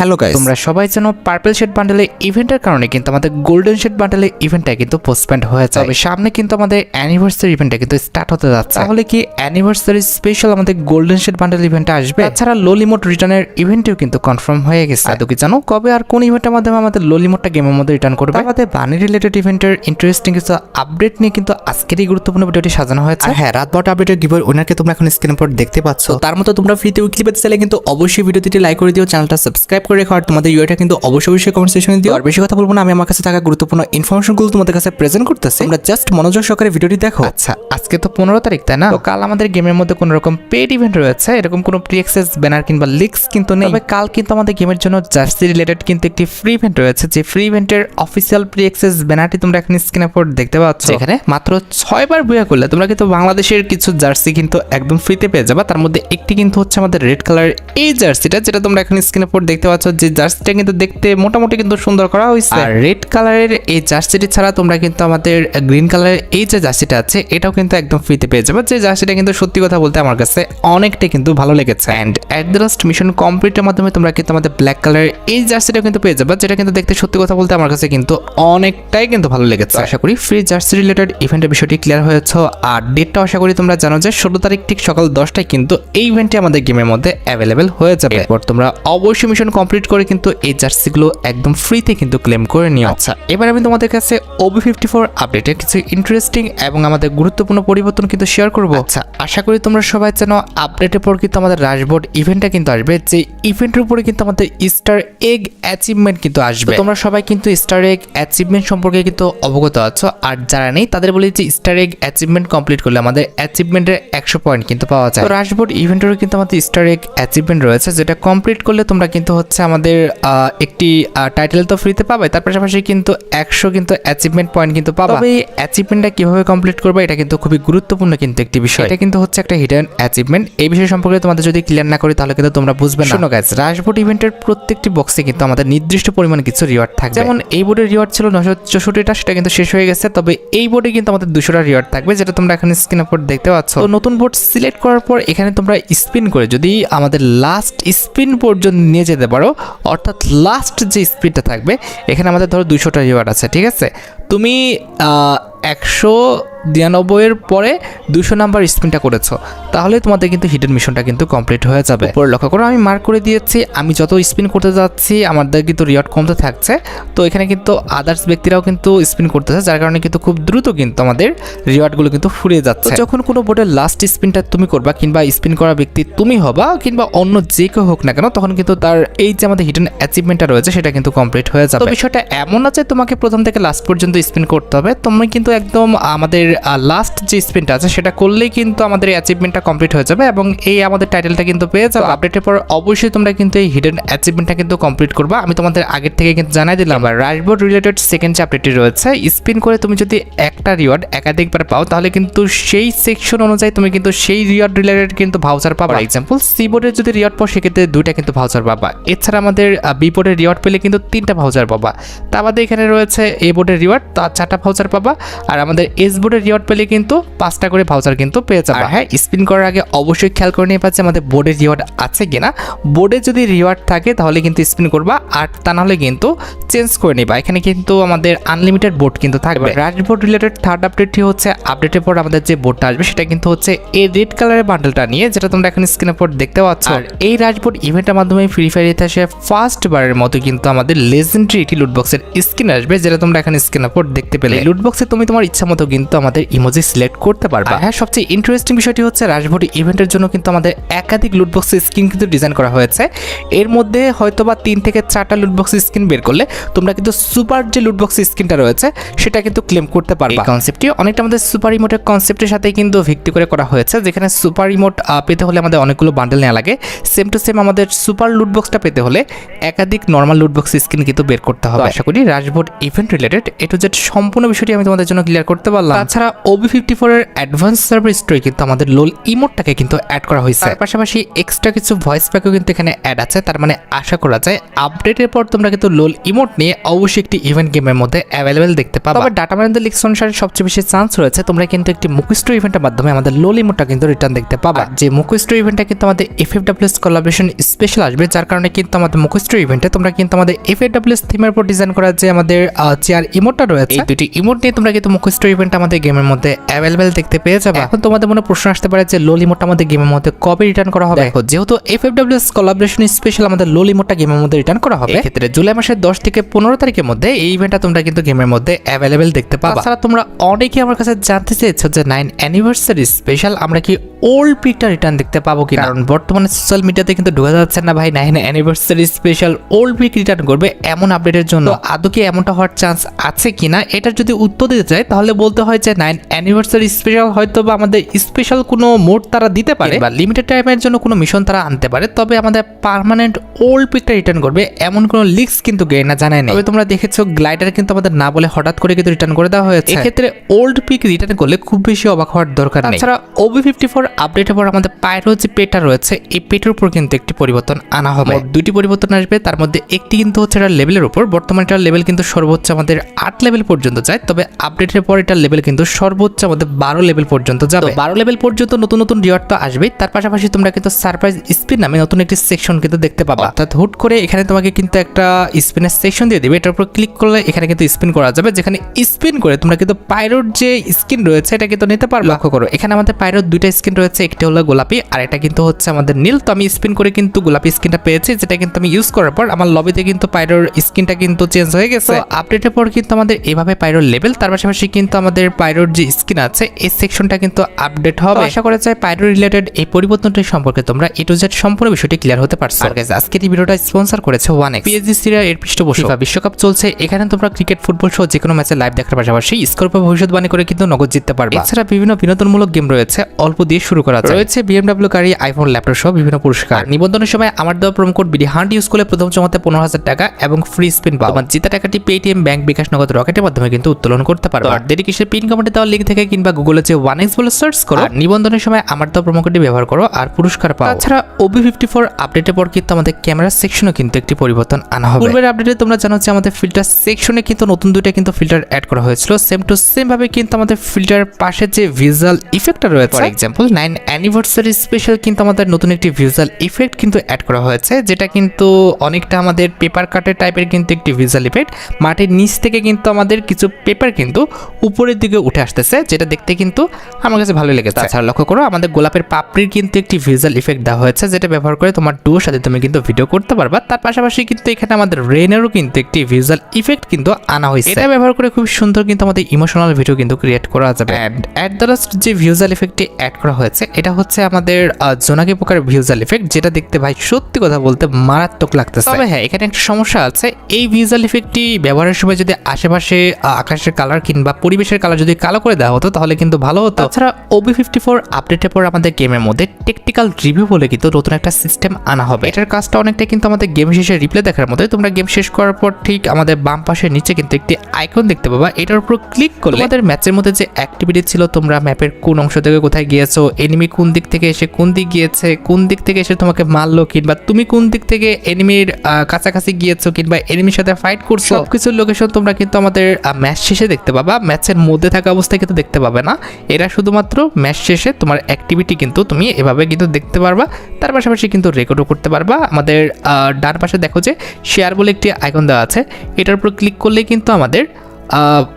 Hello guys, তোমরা সবাই জানো পার্পল শেড বান্ডেলের ইভেন্টের কারণে কিন্তু আমাদের গোল্ডেন শেড বান্ডেলের ইভেন্টটা কিন্তু পোস্টপোন্ড হয়ে যায়। তবে সামনে কিন্তু আমাদের অ্যানিভার্সারি ইভেন্টটা কিন্তু স্টার্ট হতে যাচ্ছে। তাহলে কি অ্যানিভার্সারি স্পেশাল আমাদের গোল্ডেন শেড বান্ডেল ইভেন্টটা আসবে? তাছাড়া লোলিমোট রিটার্নের ইভেন্টও কিন্তু কনফার্ম হয়ে গেছে। তো কি জানো কবে আর কোন ইভেন্টের মাধ্যমে আমাদের লোলিমোটটা গেমের মধ্যে রিটার্ন করবে? আমাদের বানি রিলেটেড ইভেন্টের ইন্টারেস্টিং কিছু আপডেট নিয়ে কিন্তু আজকেরই গুরুত্বপূর্ণ ভিডিওটি সাজানো হয়েছে। হ্যাঁ, রাত 12টা আপডেটের গিভওয়ে উইনারকে তোমরা এখন স্ক্রিনের উপর দেখতে পাচ্ছ। তার মতো তোমরা ফ্রিতে উইকলি পেতে চাইলে কিন্তু অবশ্যই ভিডিওটি লাইক করে দিও, চ্যানেলটা সাবস্ক্রাইব করে রেখো, আর তোমাদের ইউআইটা কিন্তু অবশ্যই কমেন্ট সেকশনে দিও। আর বেশি কথা বলবো না, আমি আমার কাছে থাকা গুরুত্বপূর্ণ ইনফরমেশনগুলো তোমাদের কাছে প্রেজেন্ট করতেছি, তোমরা জাস্ট মনোযোগ সহকারে ভিডিওটি দেখো। আচ্ছা, আজকে তো 15 তারিখ, তাই না? তো কাল আমাদের গেমের মধ্যে কোনো রকম পেড ইভেন্ট রয়েছে, এরকম কোনো প্রি অ্যাক্সেস ব্যানার কিংবা লিক্স কিন্তু নেই। তবে কাল কিন্তু আমাদের গেমের জন্য জার্সি রিলেটেড কিন্তু একটি ফ্রি ইভেন্ট রয়েছে, যে ফ্রি ইভেন্টের অফিসিয়াল প্রি অ্যাক্সেস ব্যানারটি তোমরা এখন স্ক্রিনের উপর দেখতে পাচ্ছ। এখানে মাত্র 6 বার বুয়া করলে তোমরা কিন্তু বাংলাদেশের কিছু জার্সি কিন্তু একদম ফ্রিতে পেয়ে যাবে। তার মধ্যে একটি কিন্তু হচ্ছে আমাদের রেড কালারের এই জার্সিটা, যেটা তোমরা এখন স্ক্রিনের উপর দেখতে পাচ্ছ। যে জার্সিটা কিন্তু দেখতে মোটামুটি কিন্তু সুন্দর করা হয়েছে। আর রেড কালারের এই জার্সিটি ছাড়া তোমরা কিন্তু আমাদের গ্রিন কালারের এই যে জার্সিটা আছে এটাও কিন্তু একদম ফ্রিতে পেয়ে যাবে। যে জার্সিটা কিন্তু সত্যি কথা বলতে আমার কাছে অনেকটাই কিন্তু ভালো লেগেছে। And at the last mission কমপ্লিটের মাধ্যমে তোমরা কিন্তু আমাদের ব্ল্যাক কালারের এই জার্সিটা কিন্তু পেয়ে যাবে, যেটা কিন্তু দেখতে সত্যি কথা বলতে আমার কাছে কিন্তু অনেকটাই কিন্তু ভালো লেগেছে। আশা করি ফ্রি জার্সি রিলেটেড ইভেন্টের বিষয়টি ক্লিয়ার হয়েছে। আর ডেটটা আশা করি তোমরা জানো যে 16 তারিখ ঠিক সকাল 10টায় কিন্তু এই ইভেন্টটি আমাদের গেমের মধ্যে অ্যাভেলেবেল হয়ে যাবে। এরপর তোমরা অবশ্যই মিশন কমপ্লিট করে কিন্তু এই জার্সিগুলো একদম ফ্রিতে কিন্তু ক্লেম করে নিও। আচ্ছা, এবার আমি তোমাদের কাছে OB54 আপডেটে কিছু ইন্টারেস্টিং এবং আমাদের গুরুত্বপূর্ণ পরিবর্তন কিন্তু শেয়ার করব। আচ্ছা, আশা করি তোমরা সবাই জানো আপডেটের পর কিন্তু আমাদের রাশবোর্ড ইভেন্টটা কিন্তু আসবে, যে ইভেন্টের উপরে কিন্তু আমাদের স্টার এগ অ্যাচিভমেন্ট কিন্তু আসবে। তোমরা সবাই কিন্তু স্টার এগ অ্যাচিভমেন্ট সম্পর্কে কিন্তু অবগত আছো, আর যারা নেই তাদের বলি যে স্টার এগ অ্যাচিভমেন্ট কমপ্লিট করলে আমাদের অ্যাচিভমেন্টের 100 পয়েন্ট কিন্তু পাওয়া যায়। তো রাশবোর্ড ইভেন্টেরও কিন্তু আমাদের স্টার এগ অ্যাচিভমেন্ট রয়েছে, যেটা কমপ্লিট করলে তোমরা কিন্তু হচ্ছে আমাদের একটি টাইটেল তো ফ্রিতে পাবে, তার পাশাপাশি কিন্তু 100 কিন্তু অ্যাচিভমেন্ট পয়েন্ট কিন্তু পাবে। তবে এই অ্যাচিভমেন্টটা কিভাবে কমপ্লিট করবে এটা কিন্তু খুবই গুরুত্বপূর্ণ কিন্তু একটি বিষয়। এটা কিন্তু হচ্ছে একটা হিডেন অ্যাচিভমেন্ট। এই বিষয় সম্পর্কে তোমাদের যদি ক্লিয়ার না করি তাহলে কিন্তু তোমরা বুঝবে না। শোনো গাইস, রাশবোর্ড ইভেন্টের প্রত্যেকটি বক্সে কিন্তু আমাদের নির্দিষ্ট পরিমাণে কিছু রিওয়ার্ড থাকবে। যেমন এই বোর্ডের রিওয়ার্ড ছিল 964টা, সেটা কিন্তু শেষ হয়ে গেছে। তবে এই বোর্ডে কিন্তু আমাদের 200টা রিওয়ার্ড থাকবে, যেটা তোমরা এখন স্ক্রিনের উপর দেখতে পাচ্ছ। তো নতুন বোর্ড সিলেক্ট করার পর এখানে তোমরা স্পিন করে যদি আমাদের লাস্ট স্পিন পর্যন্ত নিয়ে যেতে পারো, অর্থাৎ লাস্ট যে স্পিনটা থাকবে এখানে আমাদের ধরো 200টা রিওয়ার্ড আছে, ঠিক আছে? তুমি 192 পরে 200 নাম্বার স্পিনটা করেছো, তাহলে তোমাদের কিন্তু হিডেন মিশনটা কিন্তু কমপ্লিট হয়ে যাবে। উপরে লক্ষ্য করো আমি মার্ক করে দিয়েছি, আমি যত স্পিন করতে যাচ্ছি আমাদের কিন্তু রিওয়ার্ড কমতে থাকছে। তো এখানে কিন্তু আদার্স ব্যক্তিরাও কিন্তু স্পিন করতেছে, যার কারণে কিন্তু খুব দ্রুত কিন্তু আমাদের রিওয়ার্ডগুলো কিন্তু ফুরিয়ে যাচ্ছে। যখন কোনো বোর্ডের লাস্ট স্পিনটা তুমি করবা, কিংবা স্পিন করা ব্যক্তি তুমি হবা, কিংবা অন্য যে কেউ হোক না কেন, তখন কিন্তু তার এই যে আমাদের হিডেন অ্যাচিভমেন্টটা রয়েছে সেটা কিন্তু কমপ্লিট হয়ে যাবে। তো বিষয়টা এমন আছে, তোমাকে প্রথম থেকে লাস্ট পর্যন্ত স্পিন করতে হবে। তুমি কিন্তু একদম আমাদের লাস্ট যে স্পিনটা আছে সেটা করলেই কিন্তু আমাদের এই অ্যাচিভমেন্টটা কমপ্লিট হয়ে যাবে, এবং এই আমাদের টাইটেলটা কিন্তু পেয়ে যাবে। আপডেটের পর অবশ্যই তোমরা কিন্তু এই হিডেন অ্যাচিভমেন্টটা কিন্তু কমপ্লিট করবা, আমি তোমাদের আগের থেকে কিন্তু জানাই দিলাম। আর রাশবোর্ড রিলেটেড সেকেন্ড চ্যাপ্টারটি রয়েছে, স্পিন করে তুমি যদি একটা রিওয়ার্ড একাধিকবার পাও তাহলে কিন্তু সেই সেকশন অনুযায়ী তুমি কিন্তু সেই রিওয়ার্ড রিলেটেড কিন্তু ভাউচার পাবা। এক্সাম্পল সি বোর্ডের যদি রিওয়ার্ড পাও সেক্ষেত্রে 2টা কিন্তু ভাউচার পাবা। এছাড়া আমাদের বি বোর্ডের রিওয়ার্ড পেলে কিন্তু 3টা ভাউচার পাবা। তার বাদে এখানে রয়েছে এ বোর্ডের রিওয়ার্ড, তার 4টা ভাউচার পাবা। আর আমাদের এস বোর্ডের রিওয়ার্ড পেলে কিন্তু 5টা করে ভাউচার কিন্তু পেয়ে যাবে। হ্যাঁ, স্পিন করার আগে অবশ্যই খেয়াল করে নিয়ে পাচ্ছে আমাদের বোর্ডের রিওয়ার্ড আছে কিনা। বোর্ডে যদি রিওয়ার্ড থাকে তাহলে কিন্তু স্পিন করবা, আর তা নাহলে কিন্তু চেঞ্জ করে নিবা। এখানে কিন্তু আমাদের আনলিমিটেড বোর্ড কিন্তু থাকবে। রাশবোর্ড রিলেটেড থার্ড আপডেটটি হচ্ছে, আপডেটের পর আমাদের যে বোর্ডটা আসবে সেটা কিন্তু হচ্ছে এই রেড কালারের বান্ডেলটা নিয়ে, যেটা তোমরা এখন স্ক্রিনের উপর দেখতে পাচ্ছ। আর এই রাশবোর্ড ইভেন্টের মাধ্যমে ফ্রি ফায়ার ইতিহাসে ফার্স্ট বারের মতো কিন্তু আমাদের লেজেন্ডারি একটি লুটবক্সের স্কিন আসবে, যেটা তোমরা এখন স্ক্রিনের উপর দেখতে পেলে। লুটবক্সে তুমি তোমার ইচ্ছা মতো কিন্তু আমাদের ইমোজি সিলেক্ট করতে পারবা। হ্যাঁ, সবচেয়ে ইন্টারেস্টিং বিষয়টি হচ্ছে রাশবোর্ড ইভেন্টের জন্য কিন্তু আমাদের একাধিক লুটবক্স স্কিন কিন্তু ডিজাইন করা হয়েছে। এর মধ্যে হয়তোবা 3 থেকে 4টা লুটবক্স স্কিন বের করলে তোমরা কিন্তু সুপার যে লুটবক্স স্কিনটা রয়েছে সেটা কিন্তু ক্লেম করতে পারবা। এই কনসেপ্টটি অনেকটা আমাদের সুপার ইমোটের কনসেপ্টের সাথে কিন্তু ভিত্তি করে করা হয়েছে, যেখানে সুপার ইমোট পেতে হলে আমাদের অনেকগুলো বান্ডেল নেওয়া লাগে। সেম টু সেম আমাদের সুপার লুটবক্সটা পেতে হলে একাধিক নর্মাল লুটবক্স স্কিন কিন্তু বের করতে হবে। আশা করি রাশবোর্ড event related A to Z সম্পূর্ণ বিষয়টি আমি তোমাদের জন্য ক্লিয়ার করতে পারলাম। তাছাড়া তাছাড়া OB54 এর অ্যাডভান্স সার্ভার স্টোরে কিন্তু আমাদের লোল ইমোটটাকে কিন্তু অ্যাড করা হয়েছে। তার পাশাপাশি এক্সট্রা কিছু ভয়েস প্যাকও কিন্তু এখানে অ্যাড আছে। তার মানে আশা করা যায় আপডেটের পর তোমরা কিন্তু লোল ইমোট নিয়ে অবশ্যই একটি ইভেন্ট গেমের মধ্যে অ্যাভেলেবেল দেখতে পাবে। তবে ডাটা মাইনিং লিক্স অনুসারে সবচেয়ে বেশি চান্স রয়েছে তোমরা কিন্তু একটি মুকুস্টো ইভেন্টের মাধ্যমে আমাদের লোল ইমোটটা কিন্তু রিটার্ন দেখতে পাবা। যে মুকুস্টো ইভেন্টটা কিন্তু আমাদের FFWS কোলাবোরেশন স্পেশাল আসবে, যার কারণে কিন্তু আমাদের মুকুস্টো ইভেন্টে তোমরা কিন্তু আমাদের FFWS থিমের উপর ডিজাইন করা যে আমাদের চেয়ার ইমোটটা রয়েছে, এই দুটি ইমোট নিয়ে তোমরা কিন্তু মুকুস্টো ইভেন্ট আমাদের গেমের মধ্যে অ্যাভেলেবেল দেখতে পেয়ে যাবে। এখন তোমাদের মনে প্রশ্ন আসতে পারে যে লোল ইমোটটা আমাদের গেমের মধ্যে কবে রিটার্ন করা হবে। দেখো, যেহেতু FFWS কোলাবোরেশন স্পেশাল আমাদের লোল ইমোটটা গেমের মধ্যে রিটার্ন করা হবে, এক্ষেত্রে জুলাই মাসের 10 থেকে 15 তারিখের মধ্যে এই ইভেন্টটা তোমরা কিন্তু গেমের মধ্যে অ্যাভেলেবেল দেখতে পাবা। তাছাড়া তোমরা অনেকে আমার কাছে জানতে চেয়েছো যে 9 অ্যানিভার্সারি স্পেশাল আমরা কি ওল্ড পিকটা রিটার্ন দেখতে পাবো কিনা, কারণ বর্তমানে সোশ্যাল মিডিয়াতে কিন্তু ঢোকা যাচ্ছে না ভাই 9 anniversary special old pic return করবে এমন আপডেটের জন্য। আদৌ কি এমনটা হওয়ার চান্স আছে কিনা, এটার যদি উত্তর দিতে চাই তাহলে বলতে হয় যে 9 অ্যানিভার্সারি স্পেশাল হয়তো বা আমাদের স্পেশাল কোনো মোড তারা দিতে পারে বা লিমিটেড টাইমের জন্য কোনো মিশন তারা আনতে পারে, তবে আমাদের পার্মানেন্ট ওল্ড পিকটা রিটার্ন করবে এমন কোনো লিক্স কিন্তু গেইনা জানায় না। তবে তোমরা দেখেছো গ্লাইডার কিন্তু আমাদের না বলে হঠাৎ করে কিন্তু রিটার্ন করে দেওয়া হয়েছে। এক্ষেত্রে ওল্ড পিক রিটার্ন করলে খুব বেশি অবাক হওয়ার দরকার নেই। তাছাড়া OB54 আপডেটের পর আমাদের পাইরো যে পেটটা রয়েছে এই পেটের উপর কিন্তু একটি পরিবর্তন আনা হবে। দুটি পরিবর্তন আসবে, তার মধ্যে একটি কিন্তু হচ্ছে এটার লেভেলের উপর। বর্তমানে এটার লেভেল কিন্তু সর্বোচ্চ আমাদের 8 লেভেল পর্যন্ত যায়, তবে আপডেটের পর এটার লেভেল কিন্তু সর্বোচ্চ আমাদের 12 লেভেল পর্যন্ত যাবে। 12 লেভেল পর্যন্ত নতুন নতুন রিওয়ার্ড তো আসবেই, তার পাশাপাশি তোমরা কিন্তু সারপ্রাইজ স্পিন নামে নতুন একটি সেকশন কিন্তু দেখতে পাবা। অর্থাৎ হুট করে এখানে তোমাকে কিন্তু একটা স্পিনের সেকশন দিয়ে দিবে, এটার উপর ক্লিক করলে এখানে কিন্তু স্পিন করা যাবে, যেখানে স্পিন করে তোমরা কিন্তু পাইরোর যে স্কিন রয়েছে এটা কিন্তু নিতে পারবে। লক্ষ্য করো এখানে আমাদের পাইরোর দুইটা স্কিন রয়েছে, একটি হলো গোলাপি আর এটা কিন্তু হচ্ছে আমাদের নীল। তো আমি স্পিন করে কিন্তু গোলাপি স্কিনটা পেয়েছি, যেটা কিন্তু আমি ইউজ করার পর আমার লবিতে কিন্তু পাইরোর স্কিনটা কিন্তু চেঞ্জ হয়ে গেছে। আপডেটের পর কিন্তু আমাদের এইভাবে পাইরোর লেভেল, তার পাশাপাশি কিন্তু আমাদের পাইরোর যে স্কিন আছে এই সেকশনটা কিন্তু আপডেট হবে। আশা করা যায় পাইরো রিলেটেড এই পরিবর্তনটি সম্পর্কে তোমরা A to Z সম্পূর্ণ বিষয়টি ক্লিয়ার হতে পারছো। আর গাইস, আজকের এই ভিডিওটা স্পন্সর করেছে 1x PSG সিরিয়াল এর পৃষ্ঠপোষক। ফিফা বিশ্বকাপ চলছে, এখানে তোমরা ক্রিকেট, ফুটবল সহ যে কোনো ম্যাচে লাইভ দেখার পাশাপাশি স্কোর ভবিষ্যৎবাণী করে কিন্তু নগদ জিততে পারবে। এছাড়া বিভিন্ন বিনোদনমূলক গেম রয়েছে, অল্প দিয়ে শুরু করা যায়। রয়েছে BMW গাড়ি, আইফোন, ল্যাপটপ সহ বিভিন্ন পুরস্কার। নিবন্ধনের সময় আমার দেওয়া প্রোমো কোড BDHunt ইউজ করলে প্রথম জমাতে 15,000 টাকা এবং ফ্রি স্পিন পাও। তোমার জিতা টাকাটি পেটিএম, ব্যাংক, বিকাশ, নগদ, রকেটের মাধ্যমে কিন্তু উত্তোলন করতে পারবে। আর দেরি কিসের, পিন কমেন্টে দেওয়া লিঙ্ক থেকে কিংবা গুগলে যে 1x বলে সার্চ করো, আর নিবন্ধনের সময় আমার দেওয়া প্রোমো কোডটি ব্যবহার করো আর পুরস্কার পাও। তাছাড়া OB54 আপডেটের পর কিন্তু আমাদের ক্যামেরা সেকশনে কিন্তু একটি পরিবর্তন আনা হবে। পূর্বের আপডেটে তোমরা জানো যে আমাদের ফিল্টার সেকশনে কিন্তু নতুন দুইটা কিন্তু ফিল্টার অ্যাড করা হয়েছিল। সেম টু সেম ভাবে কিন্তু আমাদের ফিল্টার পাশে যে ভিজুয়াল ইফেক্টটা রয়েছে, ফর এক্সাম্পল 9 অ্যানিভার্সারি স্পেশাল কিন্তু আমাদের নতুন একটি ভিজুয়াল ইফেক্ট কিন্তু অ্যাড করা হয়েছে, যেটা কিন্তু অনেকটা আমাদের পেপার কাটের টাইপের কিন্তু একটি ভিজুয়াল ইফেক্ট। মাটির নিচ থেকে কিন্তু আমাদের কিছু পেপার কিন্তু উপরের দিকে উঠে আসতেছে, যেটা দেখতে কিন্তু আমার কাছে ভালো লেগেছে। তাছাড়া লক্ষ্য করো আমাদের গোলাপের পাপড়ির কিন্তু একটি ভিজুয়াল ইফেক্ট দেওয়া হয়েছে, যেটা ব্যবহার করে তোমার ডুয়োর সাথে তুমি কিন্তু ভিডিও করতে পারবা। তার পাশাপাশি কিন্তু এখানে আমাদের রেনেরও কিন্তু একটি ভিজুয়াল ইফেক্ট কিন্তু আনা হয়েছে, এটা ব্যবহার করে খুব সুন্দর কিন্তু আমাদের ইমোশনাল ভিডিও কিন্তু ক্রিয়েট করা যাবে। অ্যাট দ্য লাস্ট যে ভিজুয়াল ইফেক্টটি অ্যাড করা হয়েছে এটা হচ্ছে আমাদের জোনাকি পোকার ভিজুয়াল ইফেক্ট, যেটা দেখতে ভাই সত্যি কথা বলতে মারাত্মক লাগতেছে। তবে হ্যাঁ, এখানে একটা সমস্যা আছে, এই ভিজুয়াল ইফেক্টটি ব্যবহারের সময় যদি আশেপাশে আকাশের কালার কিংবা পরিবেশের কালার যদি কালো করে দেওয়া হতো তাহলে কিন্তু ভালো হতো। তাছাড়া OB54 আপডেটের পর আমাদের গেমের মধ্যে টেকনিক্যাল রিভিউ বলে কিন্তু নতুন একটা সিস্টেম আনা হবে। এটার কাজটা অনেকটা কিন্তু আমাদের গেম শেষে রিপ্লে দেখার মতো। তোমরা গেম শেষ করার পর ঠিক আমাদের বাম পাশের নিচে কিন্তু একটি আইকন দেখতে পাবা, এটার উপর ক্লিক করলে আমাদের ম্যাচের মধ্যে যে অ্যাক্টিভিটি ছিল, তোমরা ম্যাপের কোন অংশ থেকে কোথায় গিয়েছো, এনিমি কোন দিক থেকে এসে কোন দিক গিয়েছে, কোন দিক থেকে এসে তোমাকে মারলো, কিংবা তুমি কোন দিক থেকে এনিমির কাছাকাছি গিয়েছো কিংবা এনিমির সাথে ফাইট করছো, সবকিছুর লোকেশন তোমরা কিন্তু আমাদের ম্যাচ শেষে দেখতে পাবা। ম্যাচের মধ্যে থাকা অবস্থায় কিন্তু দেখতে পাবে না, এরা শুধুমাত্র ম্যাচ শেষে তোমার অ্যাক্টিভিটি কিন্তু তুমি এভাবে কিন্তু দেখতে পারবা। তার পাশাপাশি কিন্তু রেকর্ডও করতে পারবা। আমাদের ডান পাশে দেখো যে শেয়ার বলে একটি আইকন দেওয়া আছে, এটার উপর ক্লিক করলেই কিন্তু আমাদের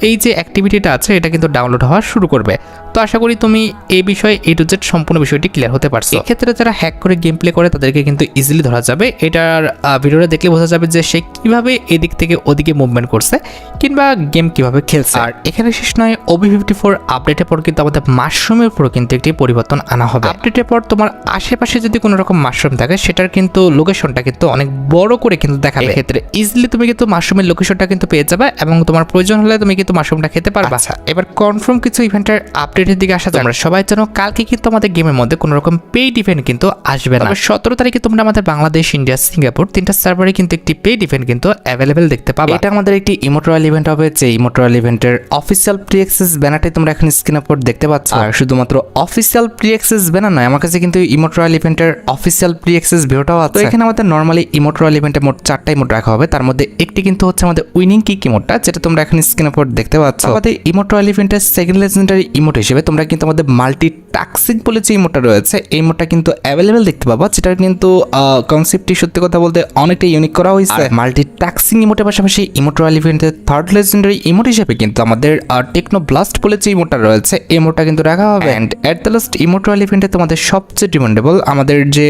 এই যে অ্যাক্টিভিটিটা আছে এটা কিন্তু ডাউনলোড হওয়া শুরু করবে। তো আশা করি তুমি এই বিষয়ে A to Z সম্পূর্ণ বিষয়টি ক্লিয়ার হতে পারছো। এক্ষেত্রে যারা হ্যাক করে গেম প্লে করে তাদেরকে কিন্তু ইজিলি ধরা যাবে। এটার ভিডিওটা দেখলে বোঝা যাবে যে সে কিভাবে এদিক থেকে ওদিকে মুভমেন্ট করছে কিংবা গেম কিভাবে খেলছে। আর এখানে শেষ নয়, OB54 আপডেটের পর কিন্তু আমাদের মাশরুমের উপর কিন্তু একটি পরিবর্তন আনা হবে। আপডেটের পর তোমার আশেপাশে যদি কোনো রকম মাশরুম থাকে সেটার কিন্তু লোকেশনটা কিন্তু অনেক বড় করে কিন্তু দেখাবে। এক্ষেত্রে ইজিলি তুমি কিন্তু মাশরুমের লোকেশনটা কিন্তু পেয়ে যাবে এবং তোমার প্রয়োজন হলে তুমি কিন্তু মাশরুমটা খেতে পারবা। আচ্ছা, এবার কনফার্ম কিছু ইভেন্টের আপডেট আপডেটের দিকে আসা যাক। আমরা সবাই জানো কালকে কিন্তু আমাদের গেমের মধ্যে কোনো রকম পেইড ইভেন্ট কিন্তু আসবে না। 17 তারিখে তোমরা আমাদের বাংলাদেশ, ইন্ডিয়া, সিঙ্গাপুর তিনটা সার্ভারে কিন্তু একটি পেইড ইভেন্ট কিন্তু অ্যাভেলেবেল দেখতে পাবে। এটা আমাদের একটি ইমোট রয়্যাল ইভেন্ট হবে, যে ইমোট রয়্যাল ইভেন্টের অফিসিয়াল প্রি অ্যাক্সেস ব্যানারটি তোমরা এখন স্ক্রিন উপর দেখতে পাচ্ছ। আর শুধুমাত্র অফিসিয়াল প্রি অ্যাক্সেস ব্যানার নয়, আমার কাছে কিন্তু ইমোট রয়্যাল ইভেন্টের অফিসিয়াল প্রি অ্যাক্সেস ভিডিওটাও আছে। তো এখানে আমাদের নরমালি ইমোট রয়্যাল ইভেন্টে মোট 4টা ইমোট রাখা হবে, তার মধ্যে একটি কিন্তু হচ্ছে আমাদের উইনিং কিক ইমোটটা, যেটা তোমরা এখন স্ক্রিন উপর দেখতে পাচ্ছ। আমাদের ইমোট রয়্যাল ইভেন্টের সেকেন্ড লেজেন্ডারি ইমোট হিসেবে তোমরা কিন্তু আমাদের মাল্টি টাস্কিং বলে যে ইমোটটা রয়েছে, এই ইমোটটা কিন্তু অ্যাভেলেবেল দেখতে পাবা, যেটা কিন্তু কনসেপ্টটি সত্যি কথা বলতে অনেকটা ইউনিক করা হয়েছে। মাল্টি টাস্কিং ইমোটের পাশাপাশি ইমোট রয়্যাল ইভেন্টের থার্ড লেজেন্ডারি ইমোট হিসেবে কিন্তু আমাদের টেকনো ব্লাস্ট বলে যে ইমোটটা রয়েছে, এই ইমোটটা কিন্তু রাখা হবে। And at the last emote royal ইভেন্টে তোমাদের সবচেয়ে ডিমান্ডেবল আমাদের যে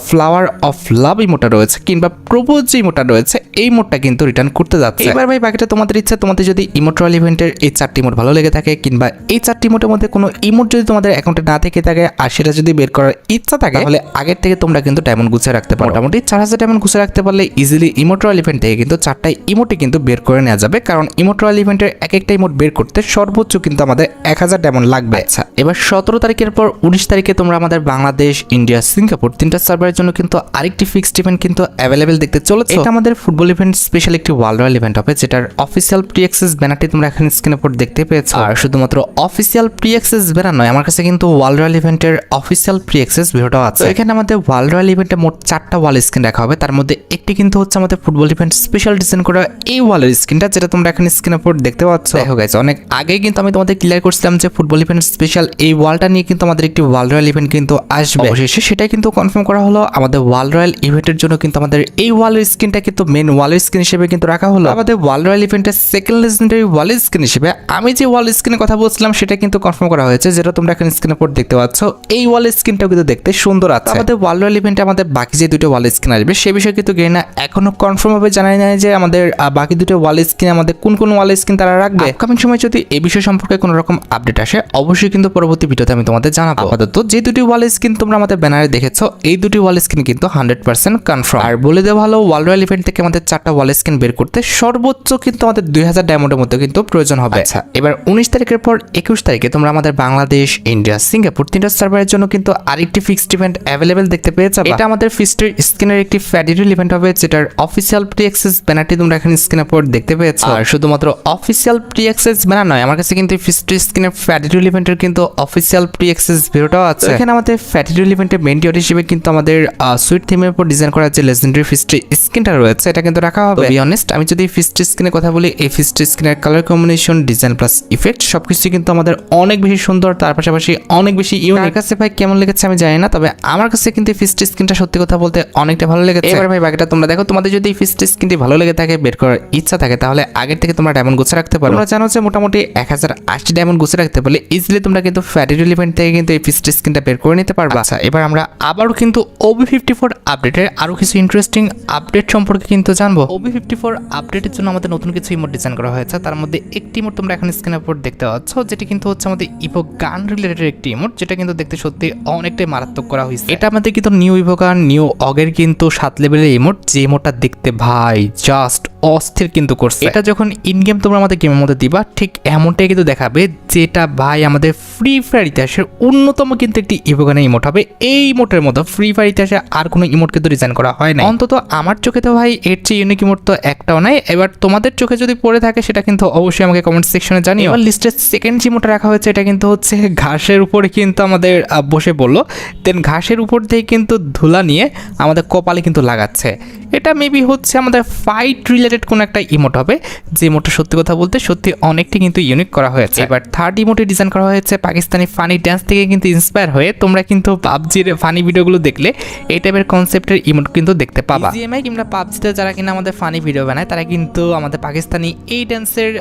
ফ্লাওয়ার অফ লাভ ইমোটটা রয়েছে কিংবা প্রপোজ যে ইমোটটা রয়েছে, এই ইমোটটা কিন্তু রিটার্ন করতে যাচ্ছে। এবার ভাই বাকিটা তোমাদের ইচ্ছা, তোমাদের যদি ইমোট রয়্যাল ইভেন্টের এই 4টি ইমোট ভালো লেগে থাকে কিংবা এই 4টি ইমোটের মধ্যে কোনো ইমোট যদি তোমাদের অ্যাকাউন্টে না থেকে থাকে আর সেটা যদি বের করার ইচ্ছা থাকে, তাহলে আগের থেকে তোমরা কিন্তু ডায়মন্ড গুছিয়ে রাখতে পারো। মোটামুটি 4000 ডায়মন্ড গুছিয়ে রাখতে পারলে ইজিলি ইমোট রয়্যাল ইভেন্ট থেকে কিন্তু 4টা ইমোটে কিন্তু বের করে নেওয়া যাবে, কারণ ইমোট রয়্যাল ইভেন্টের এক একটা ইমোট বের করতে সর্বোচ্চ কিন্তু আমাদের 1000 ডায়মন্ড লাগবে। আচ্ছা, এবার 17 তারিখের পর 19 তারিখে তোমরা আমাদের বাংলাদেশ, ইন্ডিয়া, সিঙ্গাপুর তিনটা সার্ভারের জন্য কিন্তু আরেকটি ফিক্সড ইভেন্ট কিন্তু অ্যাভেলেবেল দেখতে চলেছে। এটা আমাদের ফুটবল ইভেন্ট স্পেশাল একটি ওয়ার্ল্ড রয়্যাল ইভেন্ট হবে, যেটার অফিসিয়াল প্রি অ্যাক্সেস ব্যানারটি তোমরা এখন স্ক্রিনের উপর দেখতে পেয়েছো। আর শুধুমাত্র অফিসিয়াল প্রি অ্যাক্সেস ব্যানার নয়, আমার কাছে কিন্তু ওয়ার্ল্ড রয়্যাল ইভেন্টের অফিসিয়াল প্রি অ্যাক্সেস ভিডিওটাও আছে। এখানে আমাদের ওয়ার্ল্ড রয়্যাল ইভেন্টে মোট 4টা ওয়াল স্ক্রিন রাখা হবে, তার মধ্যে একটি কিন্তু হচ্ছে আমাদের ফুটবল ইভেন্ট স্পেশাল ডিজাইন করা এই ওয়ালের স্ক্রিনটা, যেটা তোমরা এখন স্ক্রিনের উপর দেখতে পাচ্ছ। দেখো গাইস, অনেক আগেই কিন্তু আমি তোমাদের ক্লিয়ার করছিলাম যে ফুটবল ইভেন্ট স্পেশাল এই ওয়ালটা নিয়ে কিন্তু আমাদের একটি ওয়ার্ল্ড রয়্যাল ইভেন্ট কিন্তু আসবে। অবশেষে সেটাই কিন্তু কনফার্ম করা হলো। আমাদের ওয়ার্ল্ড রয়্যাল ইভেন্টের জন্য কিন্তু আমাদের এই ওয়ালের স্ক্রিনটা কিন্তু মেন ওয়ালের স্ক্রিন হিসেবে কিন্তু রাখা হলো। আমাদের ওয়ার্ল্ড রয়্যাল ইভেন্টের সেকেন্ড লেজেন্ডারি ওয়ালের স্ক্রিন হিসেবে আমি যে ওয়াল স্ক্রিনের কথা বলছিলাম সেটা কিন্তু কনফার্ম করা হয়েছে, যেটা তোমরা এখন স্ক্রিনের উপর দেখতে পাচ্ছ। এই ওয়ালের স্ক্রিনটাও কিন্তু দেখতে সুন্দর আছে। আমাদের ওয়ার্ল্ড রয়্যাল ইভেন্টে আমাদের বাকি যে দুটো ওয়াল স্ক্রিন আসবে সে বিষয়ে কিন্তু গেনা এখনো কনফার্ম ভাবে জানাই নাই যে আমাদের বাকি দুটো ওয়াল স্ক্রিন আমাদের কোন কোন ওয়াল স্ক্রিন তারা রাখবে। আপকামিং সময় যদি এই বিষয় সম্পর্কে কোনো রকম আপডেট আসে অবশ্যই কিন্তু পরবর্তী ভিডিওতে আমি তোমাদের জানাবো। আপাতত যে দুটি ওয়াল স্ক্রিন তোমরা আমাদের ব্যানারে দেখেছো, এই দুটি ওয়াল স্ক্রিন কিন্তু 100% কনফার্ম। আর বলে দেওয়া ভালো, ওয়ার্ল্ড রয়্যাল ইভেন্ট থেকে আমাদের 4টা ওয়াল স্ক্রিন বের করতে সর্বোচ্চ কিন্তু আমাদের 2000 ডায়মন্ডের মধ্যে কিন্তু প্রয়োজন হবে। আচ্ছা, এবার 19 তারিখের পর 21 তারিখে তোমরা আমাদের বাংলাদেশ, ইন্ডিয়া, সিঙ্গাপুর তিনটা সার্ভারের জন্য কিন্তু আরেকটি ফিক্সড ইভেন্ট অ্যাভেলেবেল দেখতে পেয়ে যাবে। এটা আমাদের ফিক্সড স্ক্রিনের একটি ফেডারেল ইভেন্ট হবে, যেটার অফিসিয়াল প্রি অ্যাক্সেস ব্যানারটি তোমরা এখানে স্ক্রিনের উপর দেখতে পেয়েছো। আর শুধুমাত্র অফিসিয়াল প্রি অ্যাক্সেস ব্যানার নয়, আমার কাছে কিন্তু ফিক্সড স্ক্রিনের ফেডারেল ইভেন্টের কিন্তু অফিসিয়াল প্রি অ্যাক্সেস ভিডিওটাও আছে। এখানে আমাদের ফেডারেল ইভেন্টের মেইন ডিওর হিসেবে কিন্তু আমাদের সুইট থিমের উপর ডিজাইন করা যে লেজেন্ডারি ফিক্সড স্ক্রিনটা রয়েছে এটা কিন্তু রাখা হবে। বি অনেস্ট, আমি যদি ফিক্সড স্ক্রিনের কথা বলি, এই ফিক্সড স্ক্রিনের colour combination, design plus effect সবকিছু কিন্তু আমাদের অনেক বেশি সুন্দর, তার পাশাপাশি অনেক বেশি ইউনিক। আমার কাছে ভাই কেমন লেগেছে আমি জানি না, তবে আমার কাছে কিন্তু ফিক্সড স্ক্রিনটা সত্যি কথা বলতে অনেকটা ভালো লেগেছে। এবার ভাই বাকিটা তোমরা দেখো, তোমাদের যদি এই ফিক্সড স্ক্রিনটি ভালো লেগে থাকে, বের করার ইচ্ছা থাকে, তাহলে আগের থেকে তোমরা ডায়মন্ড গুছিয়ে রাখতে পারো। তোমরা জানো যে মোটামুটি 1080 ডায়মন্ড গুছিয়ে রাখতে পারলে ইজিলি তোমরা কিন্তু ফেডারেল ইভেন্ট থেকে কিন্তু এই ফিক্সড স্ক্রিনটা বের করে নিতে পারবা। আচ্ছা, এবার আমরা আবারও কিন্তু OB54 আপডেটের আরো কিছু ইন্টারেস্টিং আপডেট সম্পর্কে কিন্তু জানবো। OB54 আপডেটের জন্য আমাদের নতুন কিছু ইমোট ডিজাইন করা হয়েছে, তার মধ্যে একটি ইমোট তোমরা এখন স্ক্রিনের উপর দেখতে পাচ্ছ, যেটি কিন্তু হচ্ছে আমাদের ইভো গান রিলেটেড একটি ইমোট, যেটা কিন্তু দেখতে সত্যি অনেকটাই মারাত্মক করা হয়েছে। এটা আমাদের কিন্তু নিউ ইভো গান নিউ অগের কিন্তু 7 লেভেলের ইমোট, যে ইমোটটা দেখতে ভাই জাস্ট অস্থির কিন্তু করছে। এটা যখন ইন গেম তোমরা আমাদের গেমের মধ্যে দিবা, ঠিক এমনটাই কিন্তু দেখাবে, যেটা ভাই আমাদের ফ্রি ফায়ার ইতিহাসের অন্যতম কিন্তু একটি ইভোগানের ইমোট হবে। এই ইমোটের মতো ফ্রি ফায়ার ইতিহাসে আর কোনো ইমোট কিন্তু ডিজাইন করা হয় না, অন্তত আমার চোখে তো ভাই এর চেয়ে ইউনিক ইমোট তো একটাও নাই। এবার তোমাদের চোখে যদি পড়ে থাকে সেটা কিন্তু অবশ্যই আমাকে কমেন্ট সেকশনে জানিও। এবার লিস্টের সেকেন্ড যে ইমোটটা রাখা হয়েছে, এটা কিন্তু হচ্ছে ঘাসের উপরে কিন্তু আমাদের বসে পড়লো, দেন ঘাসের উপর থেকে কিন্তু ধুলা নিয়ে আমাদের কপালে কিন্তু লাগাচ্ছে। এটা মেবি হচ্ছে আমাদের ফাইট রিলেটেড কোনো একটা ইমোট হবে, যে ইমোটটা সত্যি কথা বলতে সত্যি অনেকটি কিন্তু ইউনিক করা হয়েছে। এবার থার্ড ইমোটে ডিজাইন করা হয়েছে পাকিস্তানি ফানি ড্যান্স থেকে কিন্তু ইন্সপায়ার হয়ে। তোমরা কিন্তু পাবজির ফানি ভিডিওগুলো দেখলে এই টাইপের কনসেপ্টের ইমোট কিন্তু দেখতে পাবা। BGMI কিংবা পাবজিতে যারা কিনা আমাদের ফানি ভিডিও বানায় তারা কিন্তু আমাদের পাকিস্তানি এই ড্যান্সের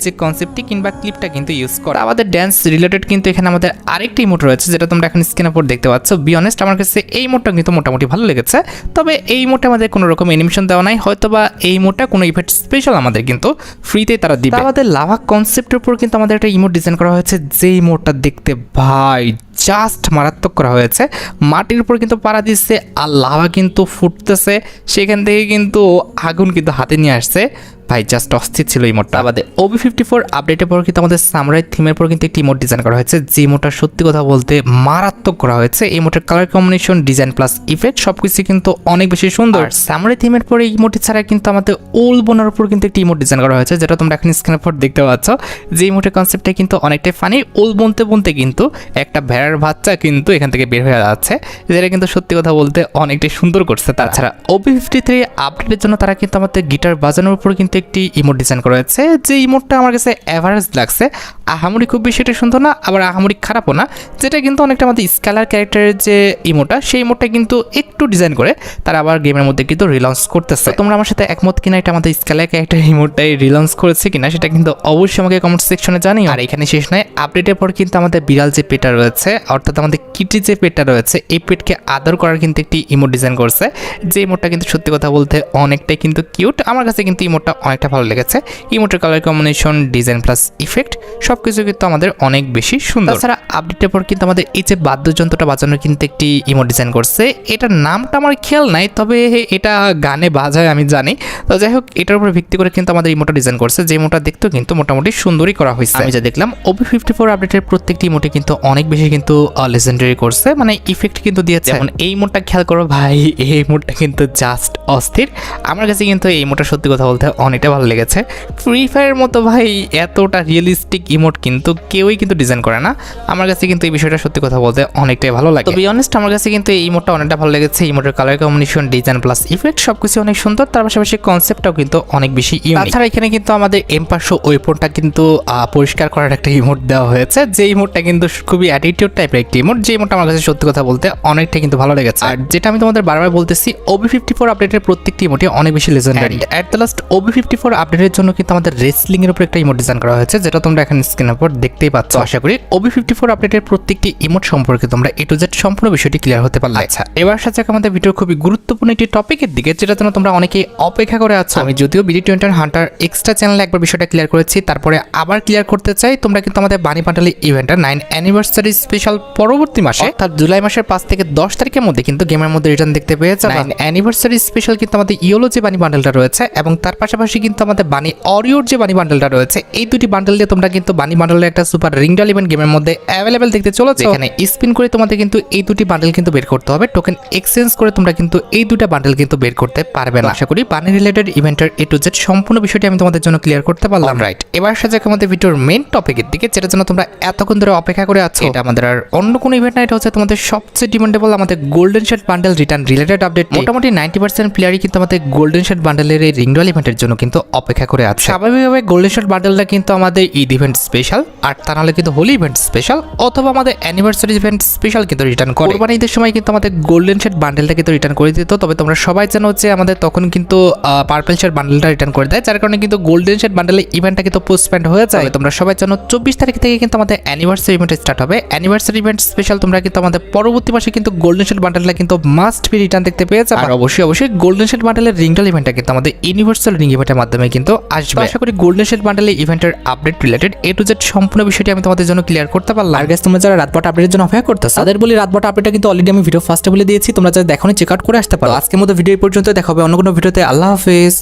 যে কনসেপ্টটি কিংবা ক্লিপটা কিন্তু ইউজ করে। আমাদের ড্যান্স রিলেটেড কিন্তু এখানে আমাদের আরেকটি ইমোট রয়েছে, যেটা তোমরা এখন স্ক্রিনের উপর দেখতে পাচ্ছ। বি অনেস্ট, আমার কাছে এই ইমোটটা কিন্তু মোটামুটি ভালো লেগেছে, তবে এই ইমোটটা আমাদের কোনো রকম অ্যানিমেশন দেওয়া নাই, হয়তোবা এই ইমোটটা কোনো ইভেন্ট স্পেশাল আমাদের কিন্তু ফ্রিতেই তারা দিবে। আমাদের লাভা কনসেপ্টের উপর কিন্তু আমাদের একটা ইমোট ডিজাইন করা হয়েছে, যে ইমোটটা দেখতে ভাই জাস্ট মারাত্মক করা হয়েছে। মাটির উপর কিন্তু পাড়া দিচ্ছে আর লাভা কিন্তু ফুটতেছে, সেখান থেকে কিন্তু আগুন কিন্তু হাতে নিয়ে আসছে। ভাই জাস্ট অস্থির ছিল ইমোটটা। আমাদের OB54 আপডেটের পর কিন্তু আমাদের সামুরাই থিমের পর কিন্তু একটি ইমোট ডিজাইন করা হয়েছে, যে ইমোটটা সত্যি কথা বলতে মারাত্মক করা হয়েছে। এই ইমোটের colour combination, design plus effect সবকিছু কিন্তু অনেক বেশি সুন্দর। সামুরাই থিমের পরে এই ইমোটি ছাড়া কিন্তু আমাদের ওল বোনার উপর কিন্তু একটি ইমোট ডিজাইন করা হয়েছে, যেটা তোমরা এখন স্ক্রিনের পর দেখতে পাচ্ছ। যে ইমোটের কনসেপ্টটা কিন্তু অনেকটাই ফানি। ওল বনতে বনতে কিন্তু একটা ভেড়ার বাচ্চা কিন্তু এখান থেকে বের হয়ে যাচ্ছে, যেটা কিন্তু সত্যি কথা বলতে অনেকটাই সুন্দর করছে। তাছাড়া OB53 আপডেটের জন্য তারা কিন্তু আমাদের গিটার বাজানোর উপর কিন্তু একটি ইমোট ডিজাইন করা হয়েছে, যে ইমোটটা আমার কাছে অ্যাভারেজ লাগছে। আহামরি খুব বেশি এটা সুন্দর না, আবার আহামরি খারাপও না, যেটা কিন্তু অনেকটা আমাদের স্কেলার ক্যারেক্টারের যে ইমোটটা, সেই ইমোটটা কিন্তু একটু ডিজাইন করে তারা আবার গেমের মধ্যে কিন্তু রিলঞ্চ করতেছে। তোমরা আমার সাথে একমত কিনা এটা আমাদের স্কেলার ক্যারেক্টার ইমোটটাই রিলঞ্চ করেছে কিনা সেটা কিন্তু অবশ্যই আমাকে কমেন্ট সেকশনে জানিও। আর এখানে শেষ নয়, আপডেটের পর কিন্তু আমাদের বিড়াল যে পেটটা রয়েছে, অর্থাৎ আমাদের কিটি যে পেটটা রয়েছে, এই পেটকে আদর করার কিন্তু একটি ইমোট ডিজাইন করছে, যে ইমোটটা কিন্তু সত্যি কথা বলতে অনেকটাই কিন্তু কিউট। আমার কাছে কিন্তু ইমোটটা অনেকটা ভালো লেগেছে। ইমোটের colour combination, design plus effect সবকিছু কিন্তু আমাদের অনেক বেশি সুন্দর। তাছাড়া আপডেটের পর কিন্তু আমাদের এই যে বাদ্যযন্ত্রটা বাজানোর কিন্তু একটি ইমোট ডিজাইন করছে, এটার নামটা আমার খেয়াল নাই, তবে এটা গানে বাজায় আমি জানি। তো যাই হোক, এটার উপর ভিত্তি করে কিন্তু আমাদের ইমোটটা ডিজাইন করছে, যে ইমোটটা দেখতেও কিন্তু মোটামুটি সুন্দরই করা হয়েছে। আমি যা দেখলাম OB54 আপডেটের প্রত্যেকটি ইমোটে কিন্তু অনেক বেশি কিন্তু লেজেন্ডারি করছে, মানে ইফেক্ট কিন্তু দিয়েছে। যেমন এই ইমোটটা খেয়াল করো ভাই, এই ইমোটটা কিন্তু জাস্ট অস্থির। আমার কাছে কিন্তু এই ইমোটটা সত্যি কথা বলতে অনেকটা ভালো লেগেছে। ফ্রি ফায়ারের মতো ভাই এতটা রিয়েলিস্টিক ইমোট কিন্তু কেউই কিন্তু ডিজাইন করে না। আমার কাছে কিন্তু এই বিষয়টা সত্যি কথা বলতে অনেকটাই ভালো লাগে। তো বি অনেস্ট, আমার কাছে কিন্তু এই ইমোটটা অনেকটা ভালো লেগেছে। ইমোটের colour combination, design plus effect সবকিছু অনেক সুন্দর, তার পাশাপাশি কনসেপ্টটাও কিন্তু অনেক বেশি ইউনিক। তাছাড়া এখানে কিন্তু আমাদের M500 ওয়েপনটা কিন্তু পরিষ্কার করার একটা ইমোট দেওয়া হয়েছে, যে ইমোটটা কিন্তু খুবই অ্যাটিটিউড টাইপের একটি ইমোট, যে ইমোটটা আমার কাছে সত্যি কথা বলতে অনেকটা কিন্তু ভালো লেগেছে। আর যেটা আমি তোমাদের বারবার বলতেছি, OB54 আপডেটের প্রত্যেকটি ইমোটই অনেক বেশি legendary. At the last OB54 আপডেটের জন্য কিন্তু আমাদের রেসলিং এর উপর একটা ইমোট ডিজাইন করা হয়েছে, যেটা তোমরা এখন স্ক্রিনের উপর দেখতেই পাচ্ছ। আশা করি OB54 আপডেটের প্রত্যেকটি ইমোট সম্পর্কে তোমরা A to Z সম্পূর্ণ বিষয়টি ক্লিয়ার হতে পারলে। আচ্ছা, এবার সাথে আমাদের ভিডিওর খুবই গুরুত্বপূর্ণ একটি টপিকের দিকে, যেটা জন্য তোমরা অনেকেই অপেক্ষা করে আছো। আমি যদিও BD21 হান্টার এক্সট্রা চ্যানেলে একবার বিষয়টা ক্লিয়ার করেছি, তারপরে আবার ক্লিয়ার করতে চাই। তোমরা কিন্তু আমাদের বানি বান্ডেলের ইভেন্টটা 9 অ্যানিভার্সারি স্পেশাল পরবর্তী মাসে, অর্থাৎ জুলাই মাসের 5 থেকে 10 তারিখের মধ্যে কিন্তু গেমের মধ্যে রিটার্ন দেখতে পেয়ে যাবে। 9 অ্যানিভার্সারি স্পেশাল কিন্তু আমাদের ইয়োলো যে বানি বান্ডেলটা রয়েছে, এবং তার পাশাপাশি কিন্তু আমাদের বানি অরিওর যে বানি বান্ডেলটা রয়েছে, এই দুটি বান্ডেল দিয়ে তোমরা কিন্তু বানি বান্ডেলের একটা সুপার রিংডল ইভেন্ট গেমের মধ্যে অ্যাভেলেবেল দেখতে চলেছে। এখানে স্পিন করে তোমাদের কিন্তু এই দুটি বান্ডেল কিন্তু বের করতে হবে, টোকেন এক্সচেঞ্জ করে তোমরা কিন্তু এই দুটো বান্ডেল কিন্তু বের করতে পারবে না। আশা করি বানি রিলেটেড ইভেন্টের A to Z সম্পূর্ণ বিষয়টি আমি তোমাদের জন্য ক্লিয়ার করতে পারলাম। রাইট, এবার সাথে আমাদের ভিডিওর মেইন টপিকের দিকে, যেটার জন্য তোমরা এতক্ষণ ধরে অপেক্ষা করে আছো। এটা আমাদের আর অন্য কোনো ইভেন্ট না, এটা হচ্ছে তোমাদের সবচেয়ে ডিমান্ডেবল আমাদের golden shade bundle return related update. মোটামুটি 90% প্লেয়ারই কিন্তু আমাদের গোল্ডেন শেড বান্ডেলের এই রিংডল ইভেন্টের জন্য কিন্তু অপেক্ষা করে আছে। স্বাভাবিকভাবে গোল্ডেন শেড বান্ডেলটা কিন্তু আমাদের ঈদ ইভেন্ট স্পেশাল, আর তা নাহলে কিন্তু হোলি ইভেন্ট স্পেশাল, অথবা আমাদের অ্যানিভার্সারি ইভেন্ট স্পেশাল কিন্তু রিটার্ন করে। কোরবানি ঈদের সময় কিন্তু আমাদের গোল্ডেন শেড বান্ডেলটা কিন্তু রিটার্ন করে দিত, তবে তোমরা সবাই জানো যে আমাদের তখন কিন্তু পার্পল শেড বান্ডেলটা রিটার্ন করে দেয়, যার কারণে কিন্তু গোল্ডেন শেড বান্ডেলের ইভেন্টটা কিন্তু পোস্টপেন্ড হয়ে যায়। তোমরা সবাই জানো 24 তারিখ থেকে কিন্তু আমাদের অ্যানিভার্সারি ইভেন্ট স্টার্ট হবে। অ্যানিভার্সারি ইভেন্ট স্পেশাল তোমরা কিন্তু আমাদের পরবর্তী মাসে কিন্তু গোল্ডেন শেড বান্ডেলটা কিন্তু মাস্ট বি রিটার্ন দেখতে পেয়ে যাবে। আর অবশ্যই গোল্ডেন শেড বান্ডেলের রিংডল ইভেন্টটা কিন্তু আমাদের ইউনিভার্সাল রিং ইভেন্টের মাধ্যমে কিন্তু আসবে। আশা করি গোল্ডেন শেড বান্ডেলের ইভেন্টের update related A to Z সম্পূর্ণ বিষয়টি আমি তোমাদের জন্য ক্লিয়ার করতে পারলাম। আর গাইস, তোমরা যারা রাতবাট আপডেটের জন্য অপেক্ষা করতেছো, তাদের বলি রাতবাট আপডেটটা কিন্তু অলরেডি আমি ভিডিও ফার্স্টে বলে দিয়েছি, তোমরা যারা দেখোনি চেক আউট করে আসতে পারো। আজকের মতো ভিডিও এই পর্যন্ত, দেখা হবে অন্য কোনো ভিডিওতে। আল্লাহ হাফেজ।